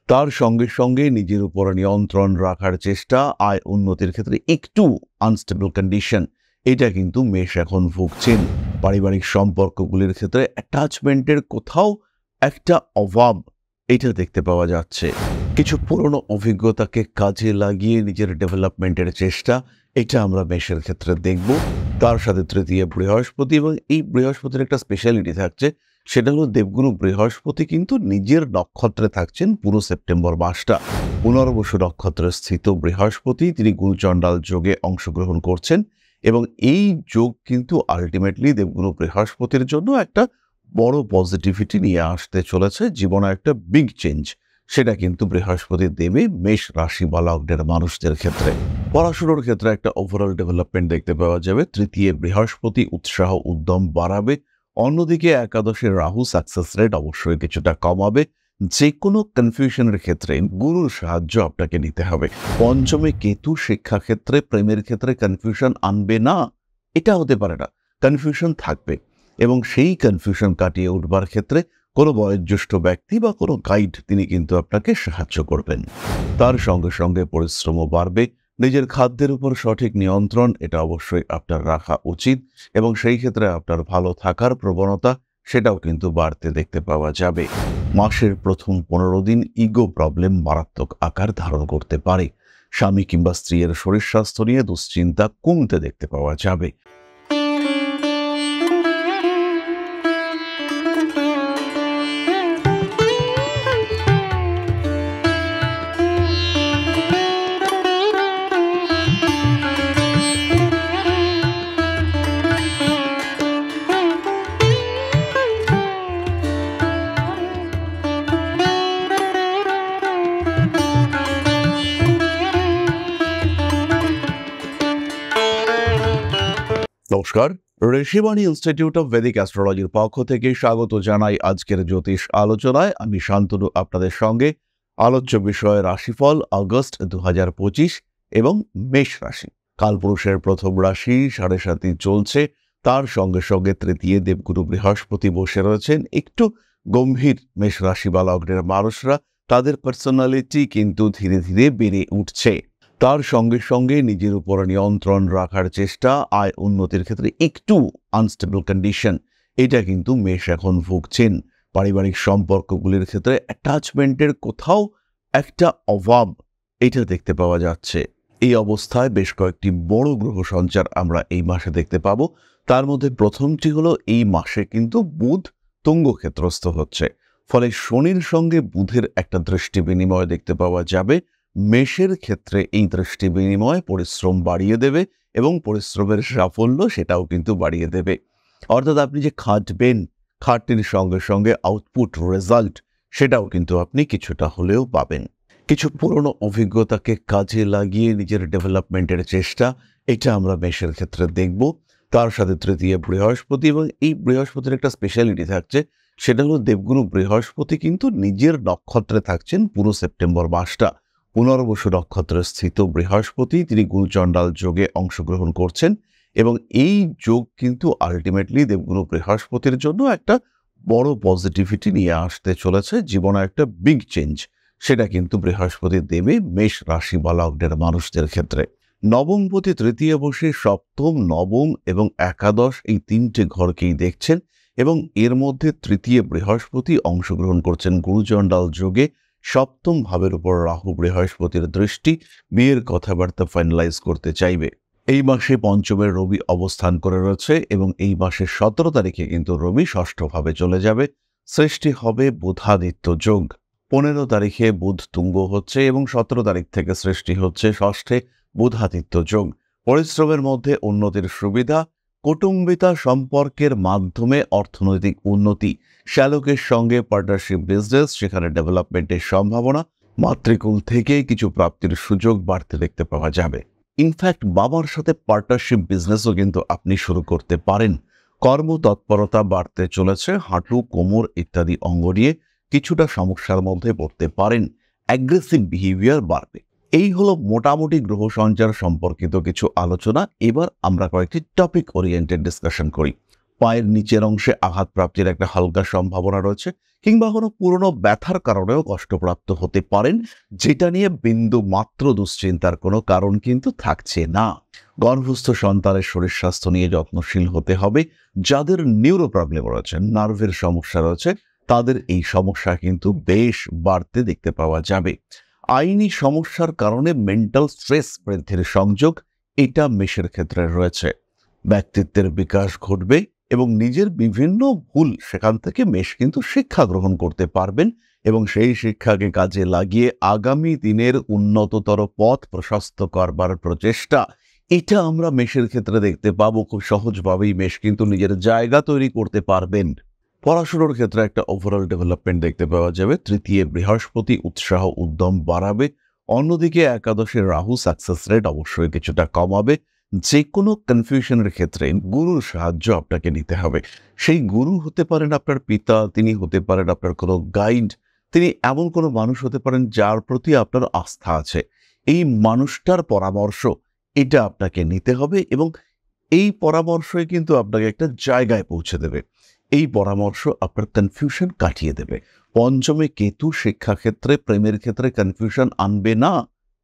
তার সঙ্গে সঙ্গে নিজের উপর নিয়ন্ত্রণ রাখার চেষ্টা, আয় উন্নতির ক্ষেত্রে একটু আনস্টেবল কন্ডিশন, এটা কিন্তু মেষ এখন ভুগছেন। পারিবারিক সম্পর্কগুলির ক্ষেত্রে অ্যাটাচমেন্টের কোথাও একটা অভাব, এটা দেখতে পাওয়া যাচ্ছে। কিছু পুরনো অভিজ্ঞতাকে কাজে লাগিয়ে নিজের ডেভেলপমেন্টের চেষ্টা, এটা আমরা মেষের ক্ষেত্রে দেখব। তার সাথে তৃতীয় বৃহস্পতি, এবং এই বৃহস্পতির একটা স্পেশালিটি থাকছে, সেটা হলো দেবগুরু বৃহস্পতি কিন্তু নিজের নক্ষত্রে থাকছেন পুরো সেপ্টেম্বর মাসটা। পুনর্বসু নক্ষত্রে স্থিত বৃহস্পতি তিনি গুরুচণ্ডাল যোগে অংশগ্রহণ করছেন, এবং এই যোগ কিন্তু আলটিমেটলি দেবগুরু বৃহস্পতির জন্য একটা বড় পজিটিভিটি নিয়ে আসতে চলেছে, জীবনে একটা বিগ চেঞ্জ। সেটা কিন্তু বৃহস্পতি দেবে মেষ রাশি বা লগ্নের মানুষদের ক্ষেত্রে। পড়াশোনার ক্ষেত্রে একটা ওভারঅল ডেভেলপমেন্ট দেখতে পাওয়া যাবে। তৃতীয় বৃহস্পতি উৎসাহ উদ্যম বাড়াবে। অন্যদিকে একাদশে রাহু সাকসেস রেট অবশ্যই কিছুটা কমাবে। যে কোনো কনফিউশনের ক্ষেত্রে গুরুর সাহায্য আপনাকে নিতে হবে। পঞ্চমে কেতু শিক্ষাক্ষেত্রে, প্রেমের ক্ষেত্রে কনফিউশন আনবে না, এটা হতে পারে না, কনফিউশন থাকবে, এবং সেই কনফিউশন কাটিয়ে উঠবার ক্ষেত্রে কোনো বয়োজ্যেষ্ঠ ব্যক্তি বা কোনো গাইড তিনি কিন্তু আপনাকে সাহায্য করবেন। তার সঙ্গে সঙ্গে পরিশ্রমও বাড়বে। নিজের খাদ্যের উপর সঠিক নিয়ন্ত্রণ এটা অবশ্যই আপনার রাখা উচিত, এবং সেই ক্ষেত্রে আপনার ভালো থাকার প্রবণতা সেটাও কিন্তু বাড়তে দেখতে পাওয়া যাবে। মাসের প্রথম 15 দিন ইগো প্রবলেম মারাত্মক আকার ধারণ করতে পারে। স্বামী কিংবা স্ত্রীর শরীর স্বাস্থ্য নিয়ে দুশ্চিন্তা কমতে দেখতে পাওয়া যাবে। নমস্কার, ঋষিবাণী ইনস্টিটিউট অফ ভেদিক অ্যাস্ট্রোলজির পক্ষ থেকে স্বাগত জানাই আজকের জ্যোতিষ আলোচনায়। আমি শান্তনু আপনাদের সঙ্গে। আলোচ্য বিষয় রাশিফল আগস্ট 2025 এবং মেষ রাশি। কালপুরুষের প্রথম রাশি 7.5 চলছে। তার সঙ্গে সঙ্গে তৃতীয় দেবগুরু বৃহস্পতি বসে রয়েছেন। একটু গম্ভীর মেষ রাশি বা লগ্নের মানুষরা, তাদের পার্সোনালিটি কিন্তু ধীরে ধীরে বেড়ে উঠছে। তার সঙ্গে সঙ্গে নিজের উপর নিয়ন্ত্রণ রাখার চেষ্টা, আয় উন্নতির ক্ষেত্রে একটু আনস্টেবল কন্ডিশন, এটা কিন্তু মেষ এখন ভুগছেন। পারিবারিক সম্পর্কগুলির ক্ষেত্রে অ্যাটাচমেন্টের কোথাও একটা অভাব, এটা দেখতে পাওয়া যাচ্ছে। এই অবস্থায় বেশ কয়েকটি বড় গ্রহ সঞ্চার আমরা এই মাসে দেখতে পাবো। তার মধ্যে প্রথমটি হলো এই মাসে কিন্তু বুধ তুঙ্গ ক্ষেত্রস্থ হচ্ছে, ফলে শনির সঙ্গে বুধের একটা দৃষ্টি বিনিময় দেখতে পাওয়া যাবে। মেষের ক্ষেত্রে এই দৃষ্টি বিনিময় পরিশ্রম বাড়িয়ে দেবে, এবং পরিশ্রমের সাফল্য সেটাও কিন্তু বাড়িয়ে দেবে। অর্থাৎ আপনি যে খাটবেন, খাটনির সঙ্গে সঙ্গে আউটপুট রেজাল্ট সেটাও কিন্তু আপনি কিছুটা হলেও পাবেন। কিছু পুরনো অভিজ্ঞতাকে কাজে লাগিয়ে নিজের ডেভেলপমেন্টের চেষ্টা, এটা আমরা মেষের ক্ষেত্রে দেখব। তার সাথে তৃতীয় বৃহস্পতি, এবং এই বৃহস্পতির একটা স্পেশালিটি থাকছে, সেটা হলো দেবগুরু বৃহস্পতি কিন্তু নিজের নক্ষত্রে থাকছেন পুরো সেপ্টেম্বর মাসটা। পুনর্বসু নক্ষত্রে স্থিত বৃহস্পতি তিনি গুরুচণ্ডাল যোগে অংশগ্রহণ করছেন, এবং এই যোগ কিন্তু আলটিমেটলি দেবগুরু বৃহস্পতির জন্য একটা বড় পজিটিভিটি নিয়ে আসতে চলেছে, জীবনে একটা বিগ চেঞ্জ। সেটা কিন্তু বৃহস্পতি দেবে মেষ রাশি বা লগ্নের মানুষদের ক্ষেত্রে। নবমপতি তৃতীয় বসে সপ্তম, নবম এবং একাদশ এই তিনটে ঘরকেই দেখছেন, এবং এর মধ্যে তৃতীয় বৃহস্পতি অংশগ্রহণ করছেন গুরুচণ্ডাল যোগে। সপ্তম ভাবের উপর রাহু বৃহস্পতির দৃষ্টি, বিয়ের কথাবার্তা ফাইনালাইজ করতে চাইবে। এই মাসে পঞ্চমের রবি অবস্থান করে রয়েছে, এবং এই মাসের 17 তারিখে কিন্তু রবি ষষ্ঠ ভাবে চলে যাবে। সৃষ্টি হবে বুধাদিত্য যোগ। 15 তারিখে বুধ তুঙ্গ হচ্ছে, এবং 17 তারিখ থেকে সৃষ্টি হচ্ছে ষষ্ঠে বুধাদিত্য যোগ। পরিশ্রমের মধ্যে উন্নতির সুবিধা, কুটুম্বিতা সম্পর্কের মাধ্যমে অর্থনৈতিক উন্নতি, শ্যালকের সঙ্গে পার্টনারশিপ বিজনেস, সেখানে ডেভেলপমেন্টের সম্ভাবনা, মাতৃকুল থেকে কিছু প্রাপ্তির সুযোগ বাড়তে দেখতে পাওয়া যাবে। ইনফ্যাক্ট বাবার সাথে পার্টনারশিপ বিজনেসও কিন্তু আপনি শুরু করতে পারেন। কর্মতৎপরতা বাড়তে চলেছে, হাঁটু কোমর ইত্যাদি অঙ্গ নিয়ে কিছুটা সমস্যার মধ্যে পড়তে পারেন। অ্যাগ্রেসিভ বিহেভিয়ার বাড়বে। এই হলো মোটামুটি গ্রহ সঞ্চার সম্পর্কিত কিছু আলোচনা। এবার আমরা কয়েকটি টপিক ওরিয়েন্টেড ডিসকাশন করি। পায়ের নিচের অংশে আঘাতপ্রাপ্তির একটা হালকা সম্ভাবনা রয়েছে, কিংবা কোনো পুরনো ব্যথার কারণেও কষ্টপ্রাপ্ত হতে পারেন, যেটা নিয়ে বিন্দু মাত্র দুশ্চিন্তার কোনো কারণ কিন্তু থাকছে না। গর্ভস্থ সন্তানের শরীর স্বাস্থ্য নিয়ে যত্নশীল হতে হবে। যাদের নিউরো প্রবলেম রয়েছে, নার্ভের সমস্যা রয়েছে, তাদের এই সমস্যা কিন্তু বেশ বাড়তে দেখতে পাওয়া যাবে। আইনি সমস্যার কারণে মেন্টাল স্ট্রেস বৃদ্ধির সংযোগ এটা মেষের ক্ষেত্রে রয়েছে। ব্যক্তিত্বের বিকাশ ঘটবে এবং নিজের বিভিন্ন ভুল সেখান থেকে মেষ কিন্তু শিক্ষা গ্রহণ করতে পারবেন এবং সেই শিক্ষাকে কাজে লাগিয়ে আগামী দিনের উন্নততর পথ প্রশস্ত করবার প্রচেষ্টা, এটা আমরা মেষের ক্ষেত্রে দেখতে পাবো। খুব সহজভাবেই মেষ কিন্তু নিজের জায়গা তৈরি করতে পারবেন। পড়াশোনার ক্ষেত্রে একটা ওভারঅল ডেভেলপমেন্ট দেখতে পাওয়া যাবে। তৃতীয় বৃহস্পতি উৎসাহ উদ্যম বাড়াবে। অন্যদিকে একাদশে রাহু সাকসেস রেট অবশ্যই কিছুটা কমাবে। যে কোনো কনফিউশনের ক্ষেত্রে গুরুর সাহায্য আপনাকে নিতে হবে। সেই গুরু হতে পারেন আপনার পিতা, তিনি হতে পারেন আপনার কোনো গাইড, তিনি এমন কোনো মানুষ হতে পারেন যার প্রতি আপনার আস্থা আছে। এই মানুষটার পরামর্শ এটা আপনাকে নিতে হবে এবং এই পরামর্শই কিন্তু আপনাকে একটা জায়গায় পৌঁছে দেবে। এই পরামর্শ আপনার কনফিউশন কাটিয়ে দেবে। পঞ্চমে কেতু শিক্ষাক্ষেত্রে, প্রেমের ক্ষেত্রে কনফিউশন আনবে না,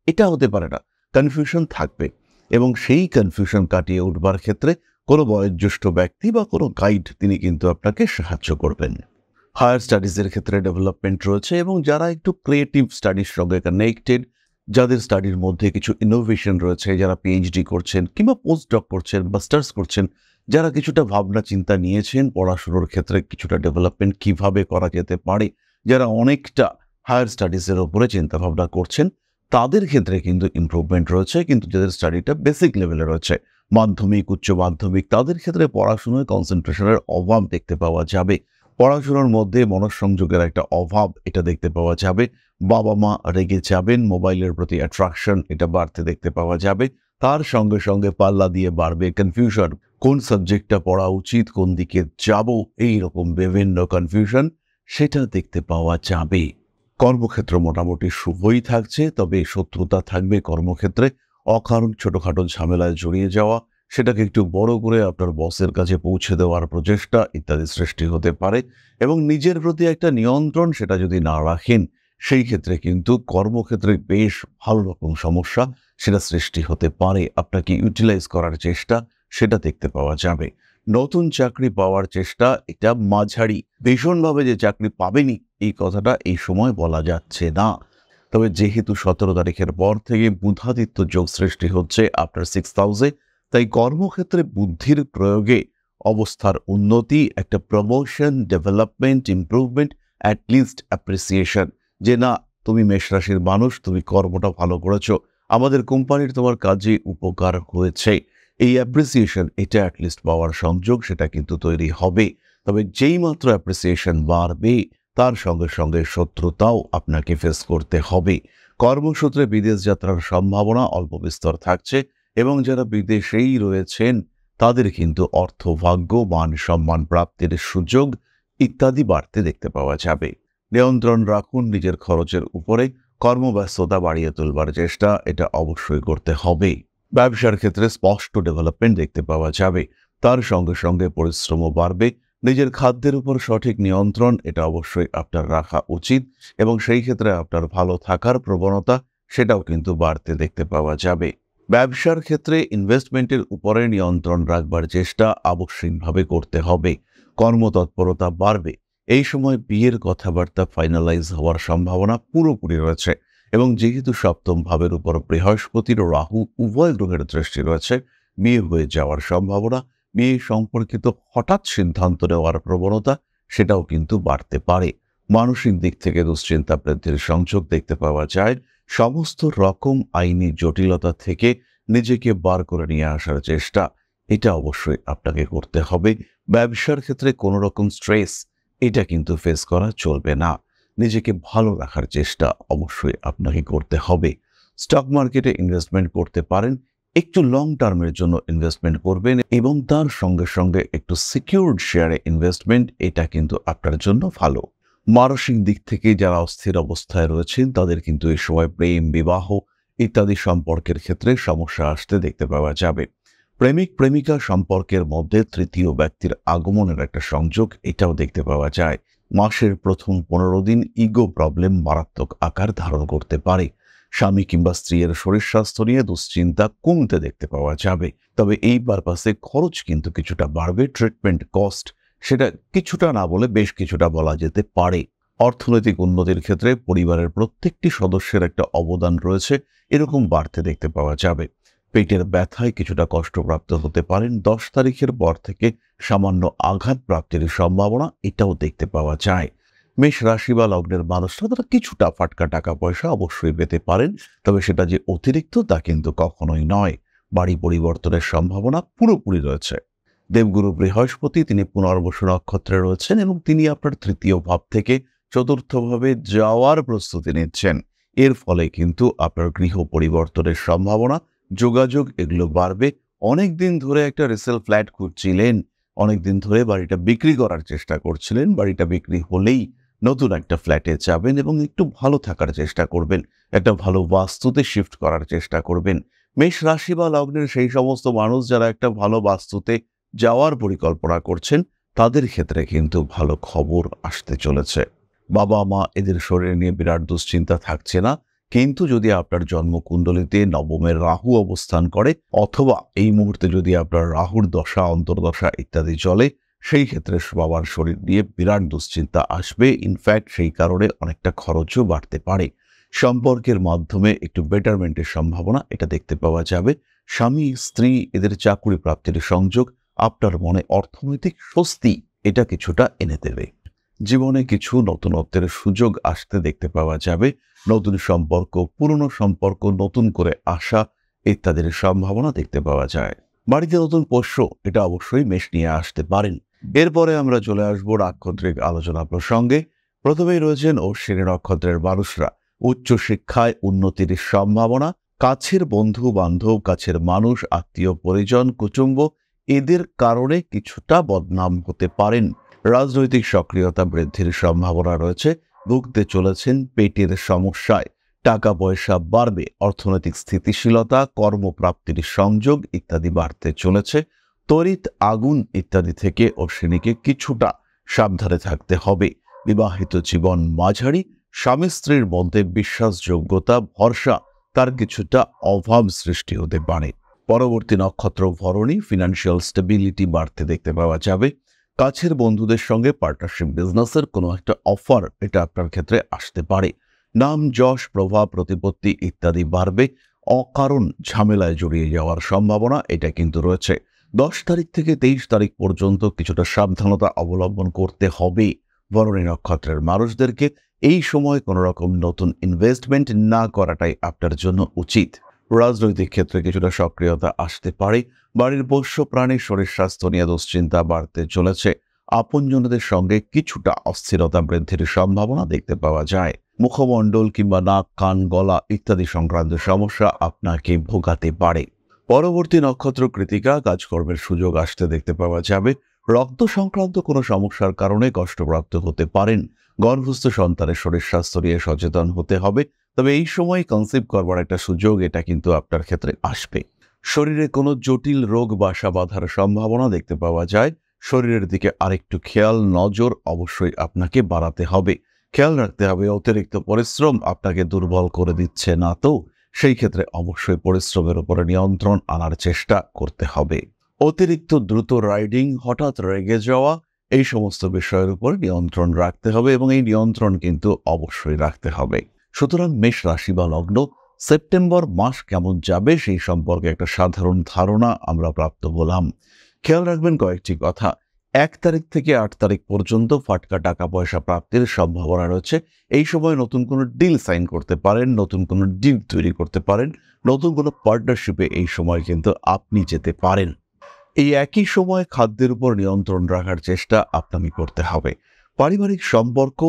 এটা হতে পারে না। কনফিউশন থাকবে এবং সেই কনফিউশন কাটিয়ে উঠবার ক্ষেত্রে কোনো বয়োজ্যেষ্ঠ ব্যক্তি বা কোনো গাইড তিনি কিন্তু আপনাকে সাহায্য করবেন। হায়ার স্টাডিজের ক্ষেত্রে ডেভেলপমেন্ট রয়েছে এবং যারা একটু ক্রিয়েটিভ স্টাডির সঙ্গে কানেক্টেড, যাদের স্টাডির মধ্যে কিছু ইনোভেশন রয়েছে, যারা পিএইচডি করছেন কিংবা পোস্ট ডক করছেন, মাস্টার্স করছেন, যারা কিছুটা ভাবনা চিন্তা নিয়েছেন পড়াশুনোর ক্ষেত্রে কিছুটা ডেভেলপমেন্ট কিভাবে করা যেতে পারে, যারা অনেকটা হায়ার স্টাডিজের ওপরে চিন্তাভাবনা করছেন, তাদের ক্ষেত্রে কিন্তু ইমপ্রুভমেন্ট রয়েছে। কিন্তু যাদের স্টাডিটা বেসিক লেভেলে রয়েছে, মাধ্যমিক, উচ্চ মাধ্যমিক, তাদের ক্ষেত্রে পড়াশুনোয় কনসেন্ট্রেশনের অভাব দেখতে পাওয়া যাবে। পড়াশোনার মধ্যে মনঃসংযোগের একটা অভাব এটা দেখতে পাওয়া যাবে। বাবা মা রেগে যাবেন, মোবাইলের প্রতি অ্যাট্রাকশন এটা বাড়তে দেখতে পাওয়া যাবে। তার সঙ্গে সঙ্গে পাল্লা দিয়ে বাড়বে কনফিউশন, কোন সাবজেক্টটা পড়া উচিত, কোন দিকে যাব, এইরকম বিভিন্ন কনফিউশন সেটা দেখতে পাওয়া যাবে। কর্মক্ষেত্র মোটামুটি শুভই থাকছে, তবে শত্রুতা থাকবে কর্মক্ষেত্রে। অকারণ ছোটখাটো ঝামেলায় জড়িয়ে যাওয়া, সেটাকে একটু বড় করে আপনার বসের কাছে পৌঁছে দেওয়ার প্রচেষ্টা ইত্যাদি সৃষ্টি হতে পারে এবং নিজের প্রতি একটা নিয়ন্ত্রণ সেটা যদি না রাখেন, সেই ক্ষেত্রে কিন্তু কর্মক্ষেত্রে বেশ ভালো রকম সমস্যা সেটা সৃষ্টি হতে পারে। আপনাকে ইউটিলাইজ করার চেষ্টা সেটা দেখতে পাওয়া যাবে। নতুন চাকরি পাওয়ার চেষ্টা এটা মাঝারি, ভীষণভাবে যে চাকরি পাবেনই এই কথাটা এই সময় বলা যাচ্ছে না। তবে যেহেতু 17 তারিখের পর থেকে বুধাদিত্য যোগ সৃষ্টি হচ্ছে আপনার 6th হাউসে, তাই কর্মক্ষেত্রে বুদ্ধির প্রয়োগে অবস্থার উন্নতি, একটা promotion, development, improvement, at least appreciation, যে না তুমি মেষ রাশির মানুষ, তুমি কর্মটা ভালো করেছো, আমাদের কোম্পানির তোমার কাজে উপকার হয়েছে, এই অ্যাপ্রিসিয়েশন এটা অ্যাটলিস্ট পাওয়ার সংযোগ সেটা কিন্তু তৈরি হবে। তবে যেই মাত্র অ্যাপ্রিসিয়েশন বাড়বে, তার সঙ্গে সঙ্গে শত্রুতাও আপনাকে ফেস করতে হবে। কর্মসূত্রে বিদেশ যাত্রার সম্ভাবনা অল্প বিস্তর থাকছে এবং যারা বিদেশেই রয়েছেন তাদের কিন্তু অর্থভাগ্য, মান সম্মান প্রাপ্তির সুযোগ ইত্যাদি বাড়তে দেখতে পাওয়া যাবে। নিয়ন্ত্রণ রাখুন নিজের খরচের উপরে। কর্মব্যস্ততা বাড়িয়ে তুলবার চেষ্টা এটা অবশ্যই করতে হবে। ব্যবসার ক্ষেত্রে স্পষ্ট ডেভেলপমেন্ট দেখতে পাওয়া যাবে। তার সঙ্গে সঙ্গে পরিশ্রমও বাড়বে। নিজের খাদ্যের উপর সঠিক নিয়ন্ত্রণ এটা অবশ্যই আপনার রাখা উচিত এবং সেই ক্ষেত্রে আপনার ভালো থাকার প্রবণতা সেটাও কিন্তু বাড়তে দেখতে পাওয়া যাবে। ব্যবসার ক্ষেত্রে ইনভেস্টমেন্টের উপরে নিয়ন্ত্রণ রাখবার চেষ্টা আবশ্যিকভাবে করতে হবে। কর্মতৎপরতা বাড়বে। এই সময় বিয়ের কথাবার্তা ফাইনালাইজ হওয়ার সম্ভাবনা পুরোপুরি রয়েছে এবং যেহেতু সপ্তম ভাবের উপর বৃহস্পতির ও রাহু উভয় গ্রহের দৃষ্টি রয়েছে, বিয়ে হয়ে যাওয়ার সম্ভাবনা, বিয়ে সম্পর্কিত হঠাৎ সিদ্ধান্ত নেওয়ার প্রবণতা সেটাও কিন্তু বাড়তে পারে। মানসিক দিক থেকে দুশ্চিন্তা বৃদ্ধির সংযোগ দেখতে পাওয়া যায়। সমস্ত রকম আইনি জটিলতা থেকে নিজেকে বার করে নিয়ে আসার চেষ্টা এটা অবশ্যই আপনাকে করতে হবে। ব্যবসার ক্ষেত্রে কোনো রকম স্ট্রেস এটা কিন্তু ফেস করা চলবে না। নিজেকে ভালো রাখার চেষ্টা অবশ্যই আপনাকে করতে হবে। স্টক মার্কেটে ইনভেস্টমেন্ট করতে পারেন, একটু লং টার্মের জন্য ইনভেস্টমেন্ট করবেন এবং তার সঙ্গে সঙ্গে একটু সিকিউরড শেয়ারে ইনভেস্টমেন্ট এটা কিন্তু আপনার জন্য ভালো। মানসিক দিক থেকে যারা অস্থির অবস্থায় রয়েছেন তাদের কিন্তু এই সময় প্রেম, বিবাহ ইত্যাদি সম্পর্কের ক্ষেত্রে সমস্যা আসতে দেখতে পাওয়া যাবে। প্রেমিক প্রেমিকা সম্পর্কের মধ্যে তৃতীয় ব্যক্তির আগমনের একটা সংযোগ এটাও দেখতে পাওয়া যায়। মাসের প্রথম 15 দিন ইগো প্রবলেম মারাত্মক আকার ধারণ করতে পারে। স্বামী কিংবা স্ত্রীর শরীর স্বাস্থ্য নিয়ে দুশ্চিন্তা কমতে দেখতে পাওয়া যাবে। তবে এই পারপাসে খরচ কিন্তু কিছুটা বাড়বে। ট্রিটমেন্ট কস্ট সেটা কিছুটা না বলে বেশ কিছুটা বলা যেতে পারে। অর্থনৈতিক উন্নতির ক্ষেত্রে পরিবারের প্রত্যেকটি সদস্যের একটা অবদান রয়েছে, এরকম বাড়তে দেখতে পাওয়া যাবে। পেটের ব্যথায় কিছুটা কষ্টপ্রাপ্ত হতে পারেন। 10 তারিখের পর থেকে সামান্য আঘাত প্রাপ্তির সম্ভাবনা এটাও দেখতে পাওয়া যায়। মেষ রাশি বা লগ্নের মানুষরা তারা কিছুটা ফাটকা টাকা পয়সা অবশ্যই পেতে পারেন, তবে সেটা যে অতিরিক্ত তা কিন্তু কখনোই নয়। বাড়ি পরিবর্তনের সম্ভাবনা পুরোপুরি রয়েছে। দেবগুরু বৃহস্পতি তিনি পুনর্বসু নক্ষত্রে রয়েছেন এবং তিনি আপনার তৃতীয় ভাব থেকে চতুর্থ ভাবে যাওয়ার প্রস্তুতি নিচ্ছেন। এর ফলে কিন্তু আপনার গৃহ পরিবর্তনের সম্ভাবনা, যোগাযোগ এগুলো বাড়বে। অনেকদিন ধরে একটা রিসেল ফ্ল্যাট খুঁজছিলেন, অনেকদিন ধরে বাড়িটা বিক্রি করার চেষ্টা করছিলেন, বাড়িটা বিক্রি হলেই নতুন একটা ফ্ল্যাটে যাবেন এবং একটু ভালো থাকার চেষ্টা করবেন, একটা ভালো বাস্তুতে শিফট করার চেষ্টা করবেন। মেষ রাশি বা লগ্নের সেই সমস্ত মানুষ যারা একটা ভালো বাস্তুতে যাওয়ার পরিকল্পনা করছেন, তাদের ক্ষেত্রে কিন্তু ভালো খবর আসতে চলেছে। বাবা মা এদের শরীর নিয়ে বিরাট দুশ্চিন্তা থাকছে না, কিন্তু যদি আপনার জন্মকুণ্ডলিতে নবমের রাহু অবস্থান করে অথবা এই মুহূর্তে যদি আপনার রাহুর দশা অন্তর্দশা ইত্যাদি চলে, সেই ক্ষেত্রে বাবার শরীর নিয়ে বিরাট দুশ্চিন্তা আসবে। ইনফ্যাক্ট সেই কারণে অনেকটা খরচও বাড়তে পারে। সম্পর্কের মাধ্যমে একটু বেটারমেন্টের সম্ভাবনা এটা দেখতে পাওয়া যাবে। স্বামী স্ত্রী এদের চাকুরি প্রাপ্তির সংযোগ আপনার মনে অর্থনৈতিক স্বস্তি এটা কিছুটা এনে দেবে। জীবনে কিছু নতুনত্বের সুযোগ আসতে দেখতে পাওয়া যাবে। নতুন সম্পর্ক, পুরনো সম্পর্ক নতুন করে আসা ইত্যাদির সম্ভাবনা দেখতে পাওয়া যায়। বাড়িতে নতুন পোষ্য এটা অবশ্যই মেষ নিয়ে আসতে পারেন। এরপরে আমরা চলে আসবো নাক্ষত্রিক আলোচনা প্রসঙ্গে। প্রথমেই রয়েছেন অশ্বিনী নক্ষত্রের মানুষরা। উচ্চ শিক্ষায় উন্নতির সম্ভাবনা, কাছের বন্ধু বান্ধব, কাছের মানুষ, আত্মীয় পরিজন, কুটুম্ব এদের কারণে কিছুটা বদনাম হতে পারেন। রাজনৈতিক সক্রিয়তা বৃদ্ধির সম্ভাবনা রয়েছে। ভুগতে চলেছেন পেটের সমস্যায়। টাকা পয়সা বাড়বে। অর্থনৈতিক স্থিতিশীলতা, কর্মপ্রাপ্তির সংযোগ ইত্যাদি বাড়তে চলেছে। তড়িৎ আগুন ইত্যাদি থেকে অশ্বিনীকে কিছুটা সাবধানে থাকতে হবে। বিবাহিত জীবন মাঝারি। স্বামী স্ত্রীর মধ্যে বিশ্বাসযোগ্যতা, ভরসা তার কিছুটা অভাব সৃষ্টি হতে পারে। পরবর্তী নক্ষত্র ভরণী। ফিনান্সিয়াল স্টেবিলিটি বাড়তে দেখতে পাওয়া যাবে। কাছের বন্ধুদের সঙ্গে পার্টনারশিপ বিজনেসের কোনো একটা অফার এটা আপনার ক্ষেত্রে আসতে পারে। নাম যশ প্রভাব প্রতিপত্তি ইত্যাদি বাড়বে। অকারণ ঝামেলায় জড়িয়ে যাওয়ার সম্ভাবনা এটা কিন্তু রয়েছে। 10 তারিখ থেকে 23 তারিখ পর্যন্ত কিছুটা সাবধানতা অবলম্বন করতে হবে ভরণী নক্ষত্রের মানুষদেরকে। এই সময় কোনো রকম নতুন ইনভেস্টমেন্ট না করাটাই আপনার জন্য উচিত। রাজনৈতিক ক্ষেত্রে কিছুটা সক্রিয়তা আসতে পারে। বাড়ির পোষ্য প্রাণীর শরীর স্বাস্থ্য নিয়ে দুশ্চিন্তা বাড়তে চলেছে। আপনজনদের সঙ্গে কিছুটা অস্থিরতা বৃদ্ধির সম্ভাবনা দেখতে পাওয়া যায়। মুখমণ্ডল কিংবা নাক কান গলা ইত্যাদি সংক্রান্ত সমস্যা আপনাকে ভোগাতে পারে। পরবর্তী নক্ষত্র কৃতিকা। কাজকর্মের সুযোগ আসতে দেখতে পাওয়া যাবে। রক্ত সংক্রান্ত কোনো সমস্যার কারণে কষ্টপ্রাপ্ত হতে পারেন। গর্ভস্থ সন্তানের শরীর স্বাস্থ্য নিয়ে সচেতন হতে হবে। তবে এই সময় কনসিভ করবার একটা সুযোগ এটা কিন্তু আপনার ক্ষেত্রে আসবে। শরীরে কোনো জটিল রোগ বাসা বাঁধার সম্ভাবনা দেখতে পাওয়া যায়। শরীরের দিকে আরেকটু খেয়াল নজর অবশ্যই আপনাকে বাড়াতে হবে। খেয়াল রাখতে হবে অতিরিক্ত পরিশ্রম আপনাকে দুর্বল করে দিচ্ছে না তো, সেই ক্ষেত্রে অবশ্যই পরিশ্রমের উপরে নিয়ন্ত্রণ আনার চেষ্টা করতে হবে। অতিরিক্ত দ্রুত রাইডিং, হঠাৎ রেগে যাওয়া এই সমস্ত বিষয়ের উপর নিয়ন্ত্রণ রাখতে হবে এবং এই নিয়ন্ত্রণ কিন্তু অবশ্যই রাখতে হবে। সুতরাং মেষ রাশি বা লগ্ন সেপ্টেম্বর মাস কেমন যাবে সেই সম্পর্কে একটা সাধারণ ধারণা আমরা প্রাপ্ত হলাম। খেয়াল রাখবেন কয়েকটি কথা। 1 তারিখ থেকে 8 তারিখ পর্যন্ত ফাটকা টাকা পয়সা প্রাপ্তির সম্ভাবনা রয়েছে। এই সময় নতুন কোনো ডিল সাইন করতে পারেন, নতুন কোনো ডিল তৈরি করতে পারেন, নতুন কোনো পার্টনারশিপে এই সময় কিন্তু আপনি যেতে পারেন। এই একই সময় খাদ্যের উপর নিয়ন্ত্রণ রাখার চেষ্টা আপনাকে করতে হবে। পারিবারিক সম্পর্ক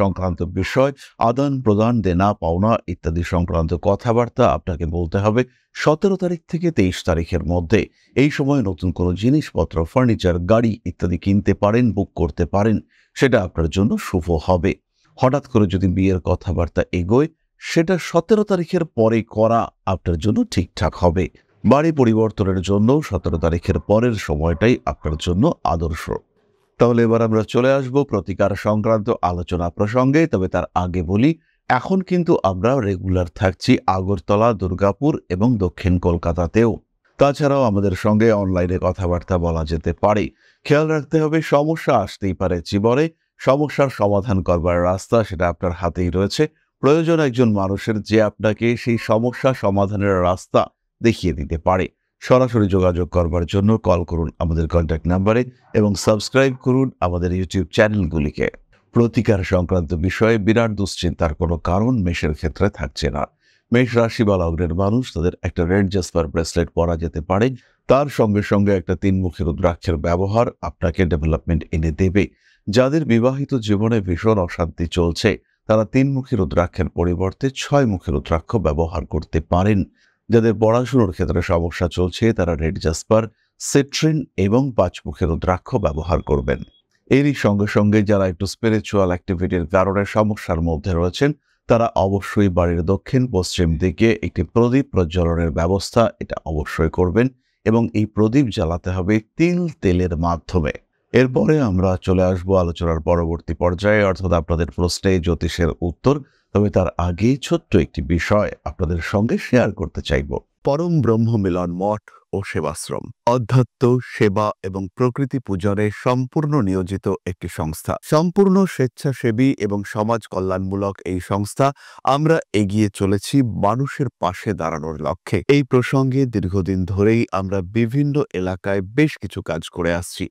সংক্রান্ত বিষয়, আদান প্রদান, দেনা পাওনা ইত্যাদি সংক্রান্ত কথাবার্তা আপনাকে বলতে হবে। 17 তারিখ থেকে 23 তারিখের মধ্যে এই সময় নতুন কোনো জিনিসপত্র, ফার্নিচার, গাড়ি ইত্যাদি কিনতে পারেন, বুক করতে পারেন, সেটা আপনার জন্য শুভ হবে। হঠাৎ করে যদি বিয়ের কথাবার্তা এগোয়, সেটা 17 তারিখের পরে করা আপনার জন্য ঠিকঠাক হবে। বাড়ি পরিবর্তনের জন্য 17 তারিখের পরের সময়টাই আপনার জন্য আদর্শ। তাহলে এবার আমরা চলে আসব প্রতিকার সংক্রান্ত আলোচনা প্রসঙ্গে। তবে তার আগে বলি, এখন কিন্তু আমরা রেগুলার থাকছি আগরতলা, দুর্গাপুর এবং দক্ষিণ কলকাতাতেও। তাছাড়াও আমাদের সঙ্গে অনলাইনে কথাবার্তা বলা যেতে পারে। খেয়াল রাখতে হবে, সমস্যা আসতেই পারে জীবনে, সমস্যার সমাধান করবার রাস্তা সেটা আপনার হাতেই রয়েছে। প্রয়োজন একজন মানুষের যে আপনাকে সেই সমস্যা সমাধানের রাস্তা দেখিয়ে দিতে পারে। সরাসরি যোগাযোগ করবার জন্য কল করুন আমাদের কন্ট্যাক্ট নাম্বারে এবং সাবস্ক্রাইব করুন আমাদের ইউটিউব চ্যানেলগুলিকে। প্রতিকার সংক্রান্ত বিষয়ে বিরাট দুশ্চিন্তার কোনো কারণ মেষের ক্ষেত্রে থাকছে না। মেষ রাশি বা লগ্নের মানুষ, তাদের একটা রেড জাসপার ব্রেসলেট পরা যেতে পারে। তার সঙ্গে সঙ্গে একটা 3 মুখী রুদ্রাক্ষের ব্যবহার আপনাকে ডেভেলপমেন্ট এনে দেবে। যাদের বিবাহিত জীবনে ভীষণ অশান্তি চলছে, তারা 3 মুখী রুদ্রাক্ষের পরিবর্তে 6 মুখী রুদ্রাক্ষ ব্যবহার করতে পারেন। যাদের পড়াশুনোর ক্ষেত্রে সমস্যা চলছে, তারা রেড জাসপার, সিট্রিন এবং 5 মুখী রুদ্রাক্ষ ব্যবহার করবেন। এরই সঙ্গে সঙ্গে যারা একটু স্পিরিচুয়াল অ্যাক্টিভিটির কারণে সমস্যার মধ্যে রয়েছেন, তারা অবশ্যই বাড়ির দক্ষিণ পশ্চিম দিকে একটি প্রদীপ প্রজ্বলনের ব্যবস্থা এটা অবশ্যই করবেন এবং এই প্রদীপ জ্বালাতে হবে তেলের মাধ্যমে। এরপরে আমরা চলে আসবো আলোচনার পরবর্তী পর্যায়ে, অর্থাৎ আপনাদের প্রশ্নে জ্যোতিষের উত্তর। তবে তার আগে ছোট্ট একটি বিষয় আপনাদের সঙ্গে শেয়ার করতে চাইব। পরম ব্রহ্ম মিলন মঠ ও সেবাশ্রম অধ্যাত্ম, সেবা এবং প্রকৃতি পূজনে সম্পূর্ণ নিয়োজিত একটি সংস্থা। সম্পূর্ণ স্বেচ্ছাসেবী এবং সমাজ কল্যাণমূলক এই সংস্থা আমরা এগিয়ে চলেছি মানুষের পাশে দাঁড়ানোর লক্ষ্যে। এই প্রসঙ্গে দীর্ঘদিন ধরেই আমরা বিভিন্ন এলাকায় বেশ কিছু কাজ করে আসছি।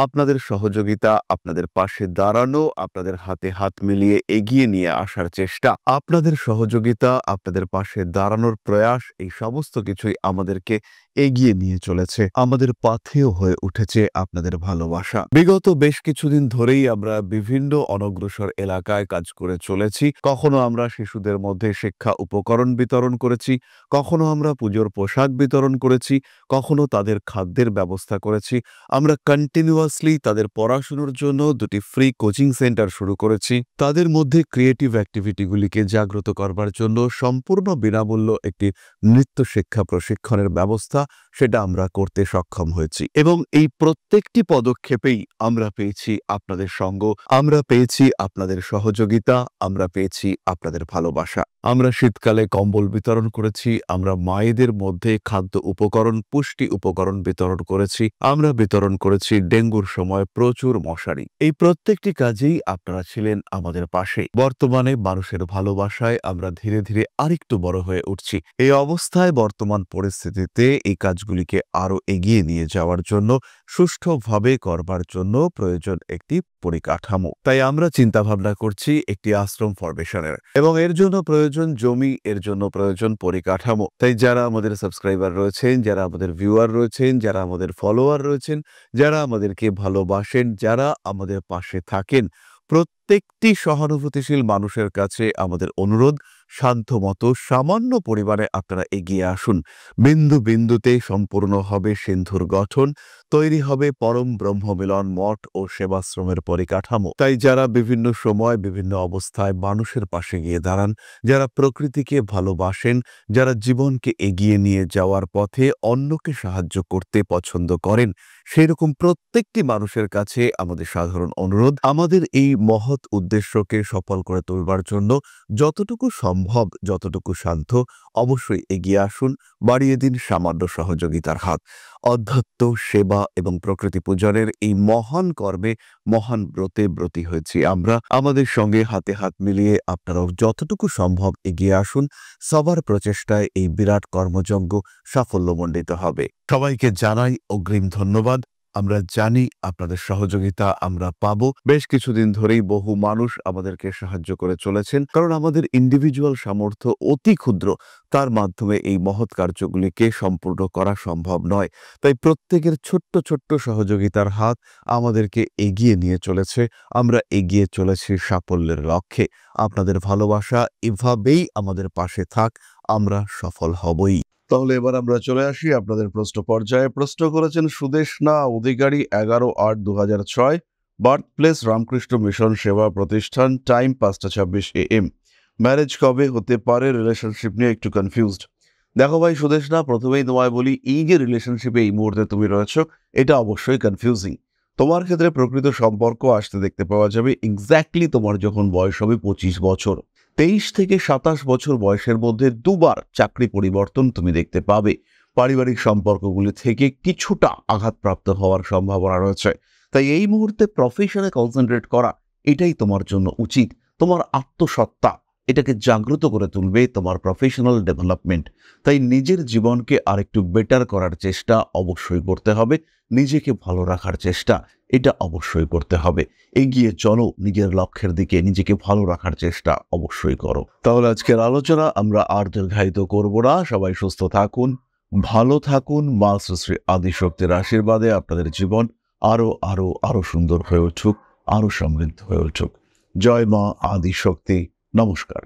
আপনাদের সহযোগিতা, আপনাদের পাশে দাঁড়ানো, আপনাদের হাতে হাত মিলিয়ে এগিয়ে নিয়ে আসার চেষ্টা, আপনাদের সহযোগিতা, আপনাদের পাশে দাঁড়ানোর প্রয়াস, এই সমস্ত কিছুই আমাদেরকে এগিয়ে নিয়ে চলেছে। আমাদের পাথেয় হয়ে উঠেছে আপনাদের ভালোবাসা। বিগত বেশ কিছুদিন ধরেই আমরা বিভিন্ন অনগ্রসর এলাকায় কাজ করে চলেছি। কখনো আমরা শিশুদের মধ্যে শিক্ষা উপকরণ বিতরণ করেছি, কখনো আমরা পুজোর পোশাক বিতরণ করেছি, কখনো তাদের খাদ্যের ব্যবস্থা করেছি। আমরা কন্টিনিউয়াসলি তাদের পড়াশোনার জন্য 2টি ফ্রি কোচিং সেন্টার শুরু করেছি। তাদের মধ্যে ক্রিয়েটিভ অ্যাক্টিভিটিগুলিকে জাগ্রত করবার জন্য সম্পূর্ণ বিনামূল্য একটি নৃত্য শিক্ষা প্রশিক্ষণের ব্যবস্থা সেটা আমরা করতে সক্ষম হয়েছি এবং এই প্রত্যেকটি পদক্ষেপেই আমরা পেয়েছি আপনাদের সঙ্গ, আমরা পেয়েছি আপনাদের সহযোগিতা, আমরা পেয়েছি আপনাদের ভালোবাসা। আমরা শীতকালে কম্বল বিতরণ করেছি, আমরা মায়েদের মধ্যে খাদ্য উপকরণ, পুষ্টি উপকরণ বিতরণ করেছি, আমরা বিতরণ করেছি ডেঙ্গুর সময় প্রচুর মশারি। এই প্রত্যেকটি কাজেই আপনারা ছিলেন আমাদের পাশে। বর্তমানে মানুষের ভালোবাসায় আমরা ধীরে ধীরে আরেকটু বড় হয়ে উঠছি। এই অবস্থায় বর্তমান পরিস্থিতিতে এই কাজগুলিকে আরো এগিয়ে নিয়ে যাওয়ার জন্য, সুষ্ঠুভাবে করবার জন্য প্রয়োজন একটি পরিকাঠামো। তাই আমরা চিন্তা ভাবনা করছি একটি আশ্রম ফরমেশনের, এবং এর জন্য প্রয়োজন জমি, এর জন্য প্রয়োজন পরিকাঠামো। তাই যারা আমাদের সাবস্ক্রাইবার রয়েছেন, যারা আমাদের ভিউয়ার রয়েছেন, যারা আমাদের ফলোয়ার রয়েছেন, যারা আমাদেরকে ভালোবাসেন, যারা আমাদের পাশে থাকেন, প্রত্যেকটি সহানুভূতিশীল মানুষের কাছে আমাদের অনুরোধ, সাধ্যমতো সামান্য পরিমাণে আপনারা এগিয়ে আসুন। বিন্দু বিন্দুতে সম্পূর্ণ হবে সিন্ধুর গঠন, তৈরি হবে পরম ব্রহ্মমিলন মঠ ও সেবাশ্রমের পরিকাঠামো। তাই যারা বিভিন্ন সময় বিভিন্ন অবস্থায় মানুষের পাশে গিয়ে দাঁড়ান, যারা প্রকৃতিকে ভালোবাসেন, যারা জীবনকে এগিয়ে নিয়ে যাওয়ার পথে অন্যকে সাহায্য করতে পছন্দ করেন, সেরকম প্রত্যেকটি মানুষের কাছে আমাদের সাধারণ অনুরোধ, আমাদের এই মহৎ উদ্দেশ্যকে সফল করে তুলবার জন্য যতটুকু সম্ভব, যতটুকু সাধ্য অবশ্যই এগিয়ে আসুন, বাড়িয়ে দিন সামান্য সহযোগিতার হাত। অধ্যাত্ম, সেবা এবং প্রকৃতি পূজনের এই মহান কর্মে, মহান ব্রতে ব্রতী হয়েছি আমরা। আমাদের সঙ্গে হাতে হাত মিলিয়ে আপনারাও যতটুকু সম্ভব এগিয়ে আসুন। সবার প্রচেষ্টায় এই বিরাট কর্মযজ্ঞ সাফল্যমণ্ডিত হবে। সবাইকে জানাই অগ্রিম ধন্যবাদ। আমরা জানি আপনাদের সহযোগিতা আমরা পাবো। বেশ কিছুদিন ধরেই বহু মানুষ আমাদেরকে সাহায্য করে চলেছেন, কারণ আমাদের ইন্ডিভিজুয়াল সামর্থ্য অতি ক্ষুদ্র, তার মাধ্যমে এই মহৎ কার্যগুলিকে সম্পূর্ণ করা সম্ভব নয়। তাই প্রত্যেকের ছোট্ট ছোট্ট সহযোগিতার হাত আমাদেরকে এগিয়ে নিয়ে চলেছে। আমরা এগিয়ে চলেছি সাফল্যের লক্ষ্যে। আপনাদের ভালোবাসা এভাবেই আমাদের পাশে থাক, আমরা সফল হবই। তাহলে এবার আমরা চলে আসি আপনাদের প্রশ্ন পর্যায়ে। প্রশ্ন করেছেন সুদেশনা অধিকারী, 11/8/2006, বার্থ প্লেস রামকৃষ্ণ মিশন সেবা প্রতিষ্ঠান, টাইম 5টা 26 AM। ম্যারেজ কবে হতে পারে, রিলেশনশিপ নিয়ে একটু কনফিউজড। দেখো ভাই সুদেশ, না প্রথমেই তোমায় বলি, এই যে রিলেশনশিপে এই মুহূর্তে তুমি রয়েছো, এটা অবশ্যই কনফিউজিং। তোমার ক্ষেত্রে প্রকৃত সম্পর্ক আসতে দেখতে পাওয়া যাবে এক্স্যাক্টলি তোমার যখন বয়স হবে 25 বছর। 23 থেকে 27 বছর বয়সের মধ্যে দুবার চাকরি পরিবর্তন তুমি দেখতে পাবে। পারিবারিক সম্পর্কগুলি থেকে কিছুটা আঘাতপ্রাপ্ত হওয়ার সম্ভাবনা রয়েছে। তাই এই মুহূর্তে প্রফেশনে কনসেন্ট্রেট করা এটাই তোমার জন্য উচিত। তোমার আত্মসত্তা এটাকে জাগ্রত করে তুলবে তোমার প্রফেশনাল ডেভেলপমেন্ট। তাই নিজের জীবনকে আরেকটু বেটার করার চেষ্টা অবশ্যই করতে হবে। নিজেকে ভালো রাখার চেষ্টা এটা অবশ্যই করতে হবে। এগিয়ে চলো নিজের লক্ষ্যের দিকে, নিজেকে ভালো রাখার চেষ্টা অবশ্যই করো। তাহলে আজকের আলোচনা আমরা আর দীর্ঘায়িত করব না। সবাই সুস্থ থাকুন, ভালো থাকুন। মা শ্রী আদিশক্তির আশীর্বাদে আপনাদের জীবন আরো আরো আরো সুন্দর হয়ে উঠুক, আরো সমৃদ্ধ হয়ে উঠুক। জয় মা আদিশক্তি। নমস্কার।